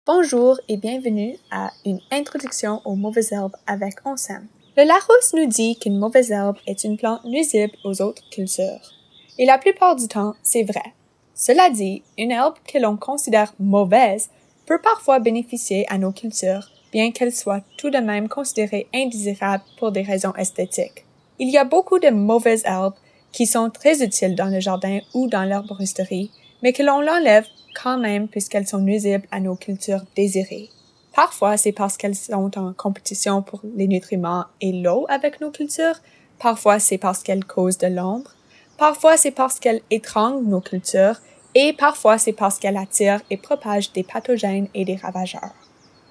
Bonjour et bienvenue à une introduction aux mauvaises herbes avec Onsem. Le Larousse nous dit qu'une mauvaise herbe est une plante nuisible aux autres cultures. Et la plupart du temps, c'est vrai. Cela dit, une herbe que l'on considère mauvaise peut parfois bénéficier à nos cultures, bien qu'elle soit tout de même considérée indésirable pour des raisons esthétiques. Il y a beaucoup de mauvaises herbes qui sont très utiles dans le jardin ou dans l'herboristerie, mais que l'on l'enlève quand même puisqu'elles sont nuisibles à nos cultures désirées. Parfois, c'est parce qu'elles sont en compétition pour les nutriments et l'eau avec nos cultures. Parfois, c'est parce qu'elles causent de l'ombre. Parfois, c'est parce qu'elles étranglent nos cultures. Et parfois, c'est parce qu'elles attirent et propagent des pathogènes et des ravageurs.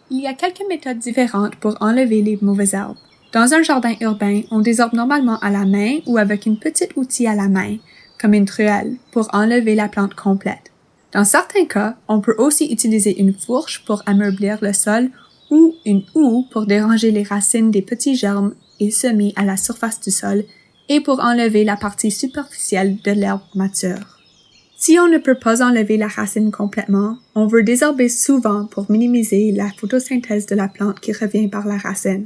Il y a quelques méthodes différentes pour enlever les mauvaises herbes. Dans un jardin urbain, on désherbe normalement à la main ou avec une petite outil à la main, comme une truelle, pour enlever la plante complète. Dans certains cas, on peut aussi utiliser une fourche pour ameublir le sol ou une houe pour déranger les racines des petits germes et semis à la surface du sol et pour enlever la partie superficielle de l'herbe mature. Si on ne peut pas enlever la racine complètement, on veut désherber souvent pour minimiser la photosynthèse de la plante qui revient par la racine.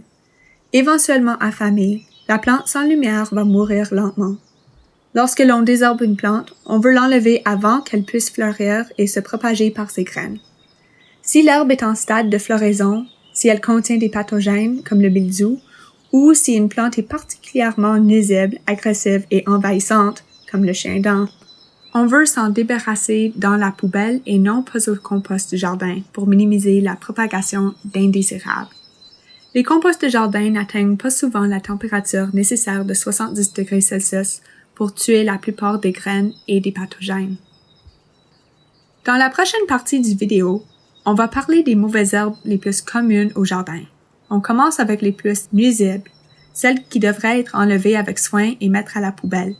Éventuellement affamée, la plante sans lumière va mourir lentement. Lorsque l'on désherbe une plante, on veut l'enlever avant qu'elle puisse fleurir et se propager par ses graines. Si l'herbe est en stade de floraison, si elle contient des pathogènes comme le mildiou, ou si une plante est particulièrement nuisible, agressive et envahissante, comme le chien-dent, on veut s'en débarrasser dans la poubelle et non pas au compost du jardin pour minimiser la propagation d'indésirables. Les composts de jardin n'atteignent pas souvent la température nécessaire de 70 degrés Celsius pour tuer la plupart des graines et des pathogènes. Dans la prochaine partie du vidéo, on va parler des mauvaises herbes les plus communes au jardin. On commence avec les plus nuisibles, celles qui devraient être enlevées avec soin et mettre à la poubelle.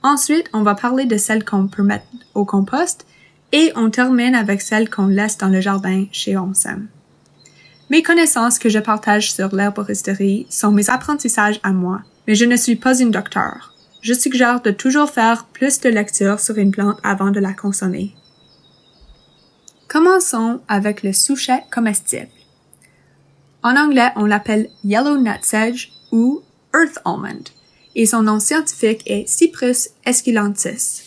Ensuite, on va parler de celles qu'on peut mettre au compost et on termine avec celles qu'on laisse dans le jardin chez Onsem. Mes connaissances que je partage sur l'herboristerie sont mes apprentissages à moi, mais je ne suis pas une docteure. Je suggère de toujours faire plus de lecture sur une plante avant de la consommer. Commençons avec le souchet comestible. En anglais, on l'appelle Yellow Nutsedge ou Earth Almond, et son nom scientifique est Cyprus esculentis.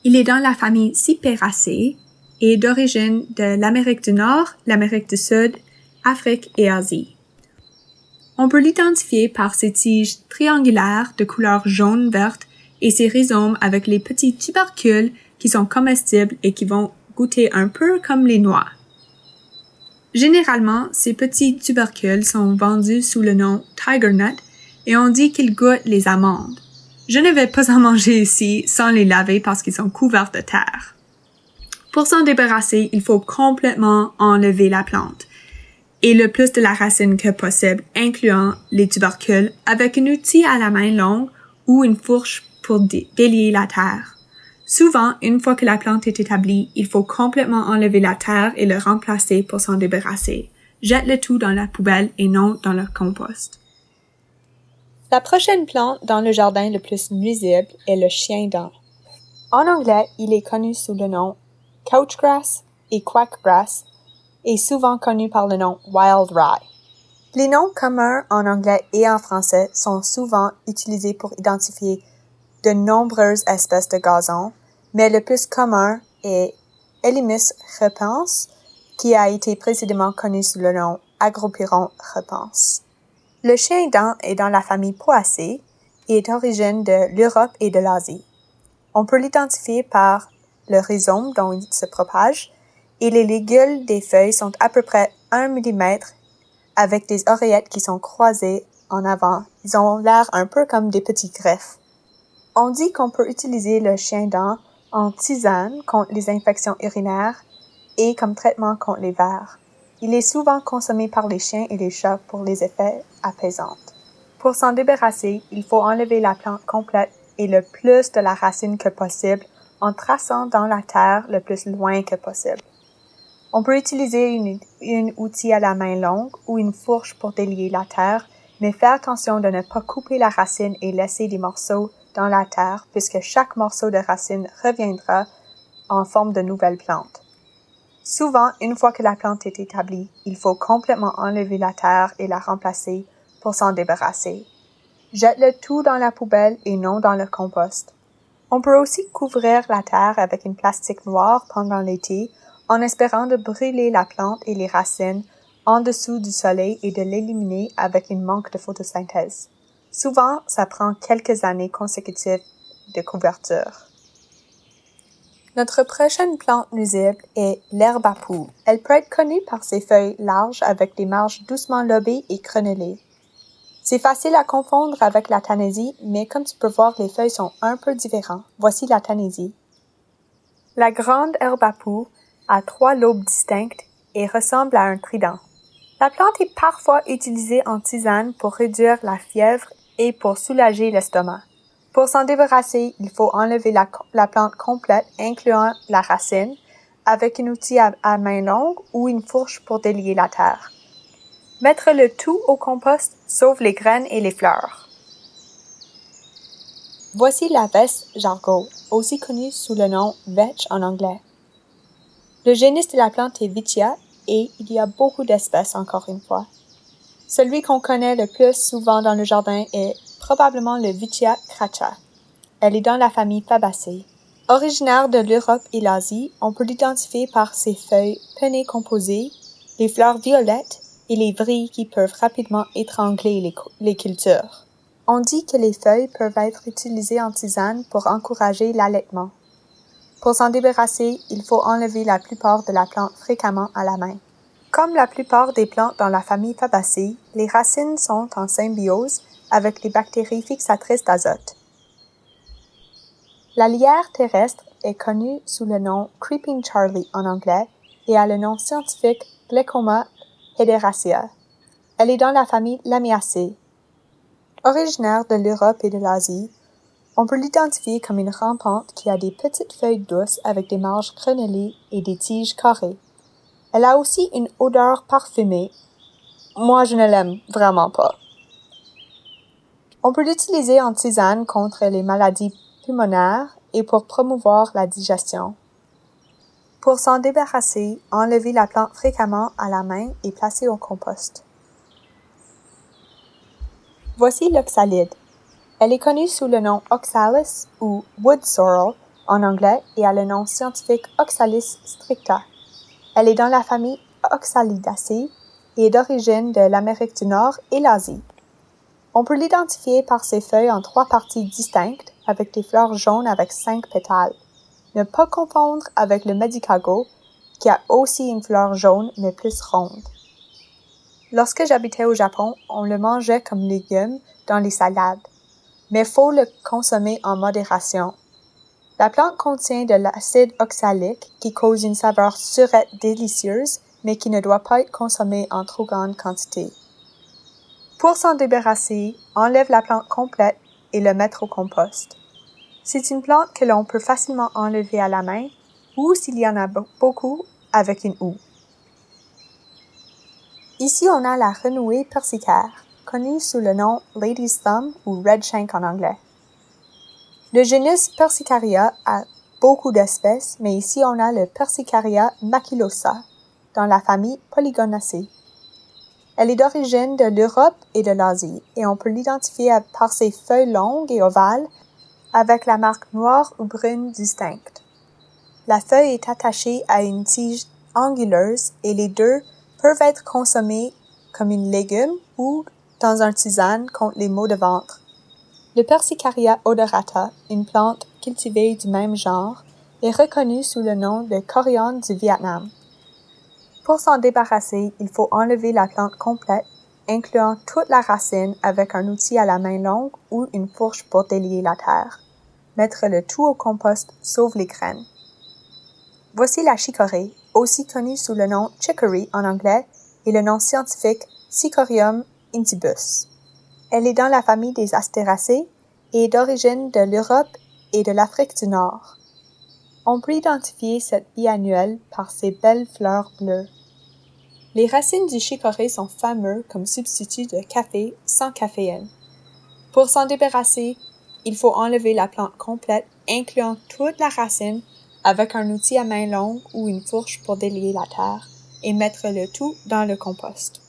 Il est dans la famille Cyperaceae et d'origine de l'Amérique du Nord, l'Amérique du Sud, Afrique et Asie. On peut l'identifier par ses tiges triangulaires de couleur jaune-verte et ses rhizomes avec les petits tubercules qui sont comestibles et qui vont goûter un peu comme les noix. Généralement, ces petits tubercules sont vendus sous le nom Tiger Nut et on dit qu'ils goûtent les amandes. Je ne vais pas en manger ici sans les laver parce qu'ils sont couverts de terre. Pour s'en débarrasser, il faut complètement enlever la plante et le plus de la racine que possible, incluant les tubercules, avec un outil à la main longue ou une fourche pour délier la terre. Souvent, une fois que la plante est établie, il faut complètement enlever la terre et le remplacer pour s'en débarrasser. Jette le tout dans la poubelle et non dans le compost. La prochaine plante dans le jardin le plus nuisible est le chien-dent. En anglais, il est connu sous le nom couchgrass et quackgrass, est souvent connu par le nom Wild Rye. Les noms communs en anglais et en français sont souvent utilisés pour identifier de nombreuses espèces de gazon, mais le plus commun est Elymus repens, qui a été précédemment connu sous le nom Agropyron repens. Le chien-dent est dans la famille Poaceae et est d'origine de l'Europe et de l'Asie. On peut l'identifier par le rhizome dont il se propage, et les ligules des feuilles sont à peu près 1 mm avec des oreillettes qui sont croisées en avant. Ils ont l'air un peu comme des petits griffes. On dit qu'on peut utiliser le chien-dent en tisane contre les infections urinaires et comme traitement contre les vers. Il est souvent consommé par les chiens et les chats pour les effets apaisants. Pour s'en débarrasser, il faut enlever la plante complète et le plus de la racine que possible en traçant dans la terre le plus loin que possible. On peut utiliser un outil à la main longue ou une fourche pour délier la terre, mais faire attention de ne pas couper la racine et laisser des morceaux dans la terre, puisque chaque morceau de racine reviendra en forme de nouvelle plante. Souvent, une fois que la plante est établie, il faut complètement enlever la terre et la remplacer pour s'en débarrasser. Jette le tout dans la poubelle et non dans le compost. On peut aussi couvrir la terre avec une plastique noire pendant l'été en espérant de brûler la plante et les racines en dessous du soleil et de l'éliminer avec une manque de photosynthèse. Souvent, ça prend quelques années consécutives de couverture. Notre prochaine plante nuisible est l'herbe à poux. Elle peut être connue par ses feuilles larges avec des marges doucement lobées et crénelées. C'est facile à confondre avec la tanésie, mais comme tu peux voir, les feuilles sont un peu différentes. Voici la tanésie. La grande herbe à poux a 3 lobes distincts et ressemble à un trident. La plante est parfois utilisée en tisane pour réduire la fièvre et pour soulager l'estomac. Pour s'en débarrasser, il faut enlever la plante complète, incluant la racine, avec un outil à main longue ou une fourche pour délier la terre. Mettre le tout au compost sauve les graines et les fleurs. Voici la veste jargot, aussi connue sous le nom vetch en anglais. Le génus de la plante est Vitia et il y a beaucoup d'espèces encore une fois. Celui qu'on connaît le plus souvent dans le jardin est probablement le Vitia craccia. Elle est dans la famille Fabaceae. Originaire de l'Europe et l'Asie, on peut l'identifier par ses feuilles pennées composées, les fleurs violettes et les vrilles qui peuvent rapidement étrangler les cultures. On dit que les feuilles peuvent être utilisées en tisane pour encourager l'allaitement. Pour s'en débarrasser, il faut enlever la plupart de la plante fréquemment à la main. Comme la plupart des plantes dans la famille Fabaceae, les racines sont en symbiose avec les bactéries fixatrices d'azote. La lierre terrestre est connue sous le nom Creeping Charlie en anglais et a le nom scientifique Glechoma hederacea. Elle est dans la famille Lamiaceae. Originaire de l'Europe et de l'Asie, on peut l'identifier comme une rampante qui a des petites feuilles douces avec des marges crénelées et des tiges carrées. Elle a aussi une odeur parfumée. Moi, je ne l'aime vraiment pas. On peut l'utiliser en tisane contre les maladies pulmonaires et pour promouvoir la digestion. Pour s'en débarrasser, enlevez la plante fréquemment à la main et placez au compost. Voici l'oxalide. Elle est connue sous le nom Oxalis ou wood sorrel en anglais et a le nom scientifique Oxalis stricta. Elle est dans la famille Oxalidaceae et est d'origine de l'Amérique du Nord et l'Asie. On peut l'identifier par ses feuilles en 3 parties distinctes avec des fleurs jaunes avec 5 pétales. Ne pas confondre avec le medicago, qui a aussi une fleur jaune mais plus ronde. Lorsque j'habitais au Japon, on le mangeait comme légume dans les salades, mais faut le consommer en modération. La plante contient de l'acide oxalique qui cause une saveur surette délicieuse, mais qui ne doit pas être consommée en trop grande quantité. Pour s'en débarrasser, enlève la plante complète et le mettre au compost. C'est une plante que l'on peut facilement enlever à la main ou, s'il y en a beaucoup, avec une houe. Ici, on a la renouée persicaire, connue sous le nom Lady's Thumb ou Red Shank en anglais. Le genus Persicaria a beaucoup d'espèces, mais ici on a le Persicaria maculosa, dans la famille Polygonaceae. Elle est d'origine de l'Europe et de l'Asie, et on peut l'identifier par ses feuilles longues et ovales, avec la marque noire ou brune distincte. La feuille est attachée à une tige anguleuse et les deux peuvent être consommés comme un légume ou dans un tisane contre les maux de ventre. Le Persicaria odorata, une plante cultivée du même genre, est reconnu sous le nom de coriandre du Vietnam. Pour s'en débarrasser, il faut enlever la plante complète, incluant toute la racine avec un outil à la main longue ou une fourche pour délier la terre. Mettre le tout au compost sauve les graines. Voici la chicorée, aussi connue sous le nom chicory en anglais et le nom scientifique Sycorium intybus. Elle est dans la famille des Asteraceae et est d'origine de l'Europe et de l'Afrique du Nord. On peut identifier cette biannuelle par ses belles fleurs bleues. Les racines du chicorée sont fameux comme substitut de café sans caféine. Pour s'en débarrasser, il faut enlever la plante complète, incluant toute la racine, avec un outil à main longue ou une fourche pour délier la terre et mettre le tout dans le compost.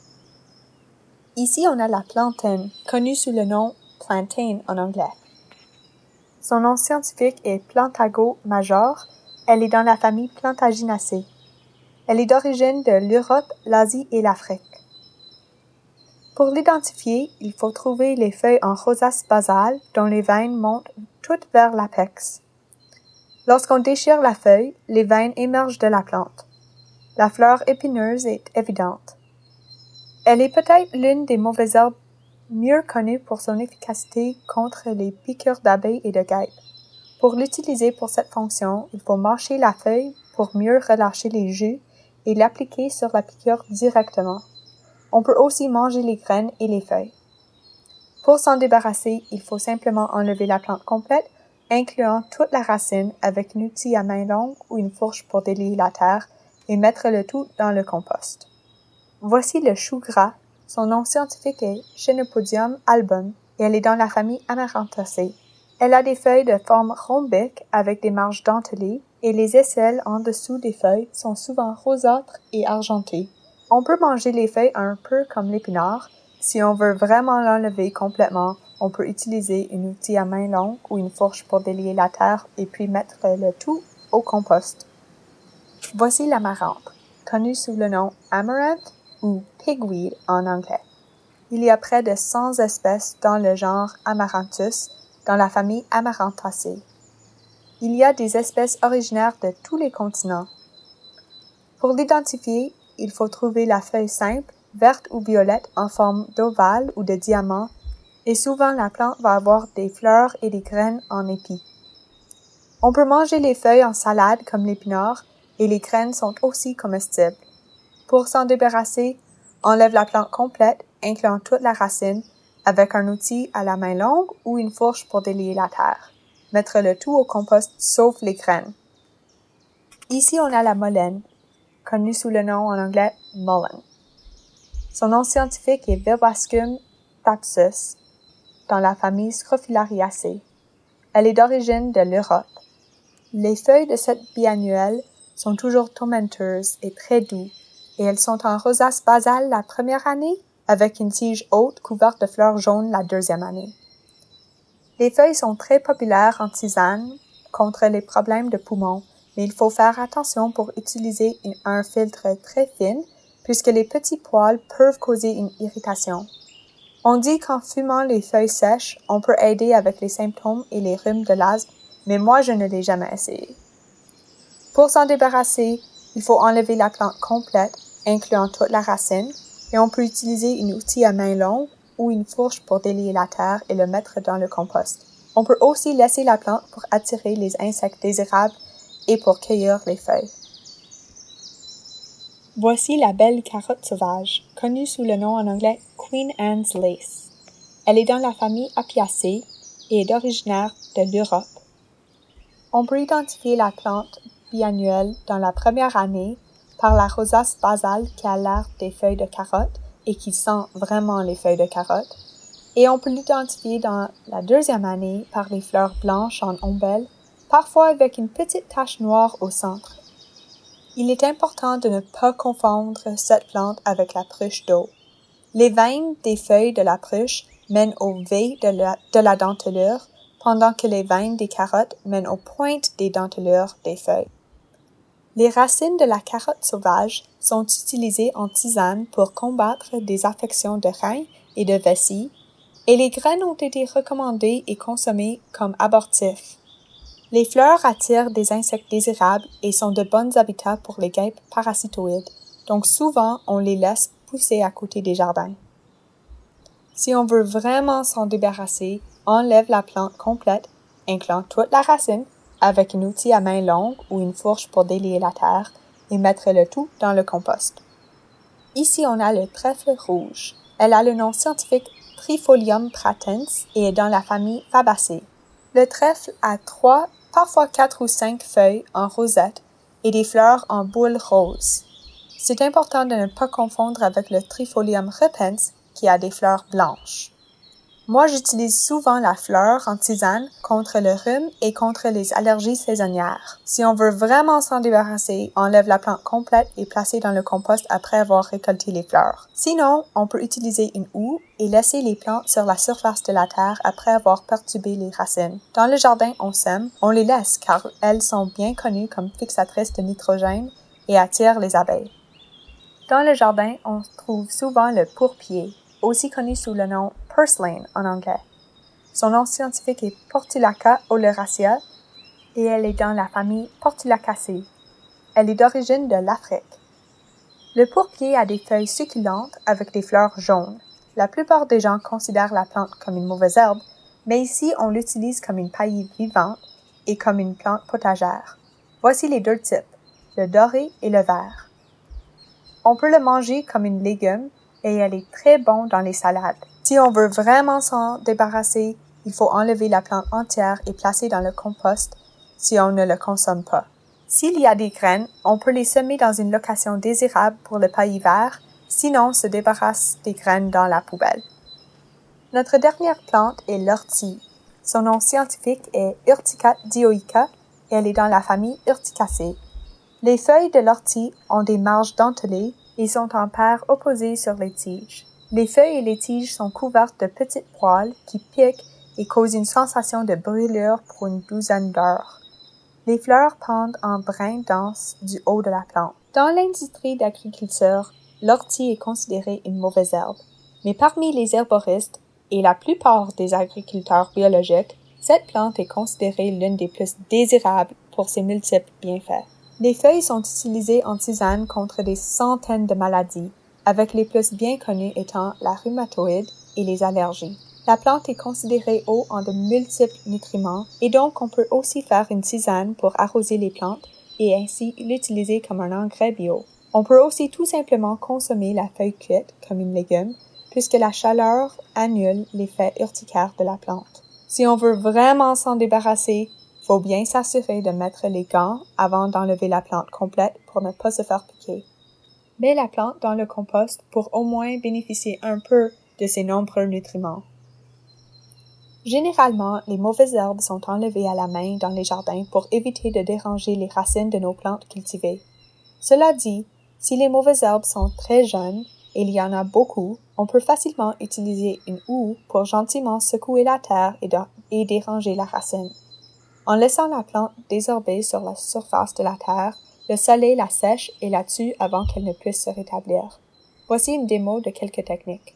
Ici, on a la plantain, connue sous le nom plantain en anglais. Son nom scientifique est Plantago major. Elle est dans la famille Plantaginaceae. Elle est d'origine de l'Europe, l'Asie et l'Afrique. Pour l'identifier, il faut trouver les feuilles en rosace basale dont les veines montent toutes vers l'apex. Lorsqu'on déchire la feuille, les veines émergent de la plante. La fleur épineuse est évidente. Elle est peut-être l'une des mauvaises herbes mieux connues pour son efficacité contre les piqûres d'abeilles et de guêpes. Pour l'utiliser pour cette fonction, il faut mâcher la feuille pour mieux relâcher les jus et l'appliquer sur la piqûre directement. On peut aussi manger les graines et les feuilles. Pour s'en débarrasser, il faut simplement enlever la plante complète, incluant toute la racine avec un outil à main longue ou une fourche pour délier la terre et mettre le tout dans le compost. Voici le chou gras. Son nom scientifique est Chenopodium album et elle est dans la famille Amaranthaceae. Elle a des feuilles de forme rhombique avec des marges dentelées et les aisselles en dessous des feuilles sont souvent rosâtres et argentées. On peut manger les feuilles un peu comme l'épinard. Si on veut vraiment l'enlever complètement, on peut utiliser un outil à main longue ou une fourche pour délier la terre et puis mettre le tout au compost. Voici l'amarante, connue sous le nom amaranth ou pigweed en anglais. Il y a près de 100 espèces dans le genre Amaranthus, dans la famille Amaranthaceae. Il y a des espèces originaires de tous les continents. Pour l'identifier, il faut trouver la feuille simple, verte ou violette en forme d'ovale ou de diamant, et souvent la plante va avoir des fleurs et des graines en épis. On peut manger les feuilles en salade comme l'épinard, et les graines sont aussi comestibles. Pour s'en débarrasser, enlève la plante complète, incluant toute la racine, avec un outil à la main longue ou une fourche pour délier la terre. Mettre le tout au compost sauf les graines. Ici, on a la molène, connue sous le nom en anglais mullein. Son nom scientifique est Verbascum thapsus, dans la famille Scrophulariaceae. Elle est d'origine de l'Europe. Les feuilles de cette biannuelle sont toujours tomenteuses et très douces, et elles sont en rosace basale la première année, avec une tige haute couverte de fleurs jaunes la deuxième année. Les feuilles sont très populaires en tisane contre les problèmes de poumons, mais il faut faire attention pour utiliser un filtre très fin, puisque les petits poils peuvent causer une irritation. On dit qu'en fumant les feuilles sèches, on peut aider avec les symptômes et les rhumes de l'asthme, mais moi je ne l'ai jamais essayé. Pour s'en débarrasser, il faut enlever la plante complète, incluant toute la racine, et on peut utiliser un outil à main longue ou une fourche pour délier la terre et le mettre dans le compost. On peut aussi laisser la plante pour attirer les insectes désirables et pour cueillir les feuilles. Voici la belle carotte sauvage, connue sous le nom en anglais Queen Anne's Lace. Elle est dans la famille Apiaceae et est originaire de l'Europe. On peut identifier la plante biannuelle dans la première année par la rosace basale qui a l'air des feuilles de carotte et qui sent vraiment les feuilles de carotte, et on peut l'identifier dans la deuxième année par les fleurs blanches en ombelle, parfois avec une petite tache noire au centre. Il est important de ne pas confondre cette plante avec la pruche d'eau. Les veines des feuilles de la pruche mènent aux V de la dentelure, pendant que les veines des carottes mènent aux pointes des dentelures des feuilles. Les racines de la carotte sauvage sont utilisées en tisane pour combattre des affections de reins et de vessie, et les graines ont été recommandées et consommées comme abortifs. Les fleurs attirent des insectes désirables et sont de bons habitats pour les guêpes parasitoïdes, donc souvent on les laisse pousser à côté des jardins. Si on veut vraiment s'en débarrasser, enlève la plante complète, incluant toute la racine, avec un outil à main longue ou une fourche pour délier la terre et mettre le tout dans le compost. Ici, on a le trèfle rouge. Elle a le nom scientifique Trifolium pratens et est dans la famille Fabaceae. Le trèfle a 3, parfois 4 ou 5 feuilles en rosette et des fleurs en boule rose. C'est important de ne pas confondre avec le Trifolium repens qui a des fleurs blanches. Moi, j'utilise souvent la fleur en tisane contre le rhume et contre les allergies saisonnières. Si on veut vraiment s'en débarrasser, enlève la plante complète et place dans le compost après avoir récolté les fleurs. Sinon, on peut utiliser une houe et laisser les plantes sur la surface de la terre après avoir perturbé les racines. Dans le jardin, on sème, on les laisse car elles sont bien connues comme fixatrices de nitrogène et attirent les abeilles. Dans le jardin, on trouve souvent le pourpier, aussi connu sous le nom purslane en anglais. Son nom scientifique est Portulaca oleracea et elle est dans la famille Portulacaceae. Elle est d'origine de l'Afrique. Le pourpier a des feuilles succulentes avec des fleurs jaunes. La plupart des gens considèrent la plante comme une mauvaise herbe, mais ici on l'utilise comme une paillie vivante et comme une plante potagère. Voici les deux types, le doré et le vert. On peut le manger comme une légume et elle est très bon dans les salades. Si on veut vraiment s'en débarrasser, il faut enlever la plante entière et placer dans le compost si on ne le consomme pas. S'il y a des graines, on peut les semer dans une location désirable pour le paillis vert, sinon se débarrasse des graines dans la poubelle. Notre dernière plante est l'ortie. Son nom scientifique est Urtica dioica et elle est dans la famille Urticaceae. Les feuilles de l'ortie ont des marges dentelées et sont en paires opposées sur les tiges. Les feuilles et les tiges sont couvertes de petites poils qui piquent et causent une sensation de brûlure pour une douzaine d'heures. Les fleurs pendent en brins denses du haut de la plante. Dans l'industrie d'agriculture, l'ortie est considérée une mauvaise herbe. Mais parmi les herboristes et la plupart des agriculteurs biologiques, cette plante est considérée l'une des plus désirables pour ses multiples bienfaits. Les feuilles sont utilisées en tisane contre des centaines de maladies, avec les plus bien connues étant la rhumatoïde et les allergies. La plante est considérée haut en de multiples nutriments et donc on peut aussi faire une tisane pour arroser les plantes et ainsi l'utiliser comme un engrais bio. On peut aussi tout simplement consommer la feuille cuite comme une légume puisque la chaleur annule l'effet urticaire de la plante. Si on veut vraiment s'en débarrasser, faut bien s'assurer de mettre les gants avant d'enlever la plante complète pour ne pas se faire piquer. Mets la plante dans le compost pour au moins bénéficier un peu de ses nombreux nutriments. Généralement, les mauvaises herbes sont enlevées à la main dans les jardins pour éviter de déranger les racines de nos plantes cultivées. Cela dit, si les mauvaises herbes sont très jeunes, et il y en a beaucoup, on peut facilement utiliser une houe pour gentiment secouer la terre et déranger la racine. En laissant la plante désherber sur la surface de la terre, le soleil la sèche et la tue avant qu'elle ne puisse se rétablir. Voici une démo de quelques techniques.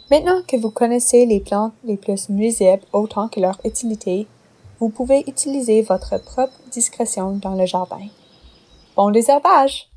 Maintenant que vous connaissez les plantes les plus nuisibles autant que leur utilité, vous pouvez utiliser votre propre discrétion dans le jardin. Bon désherbage!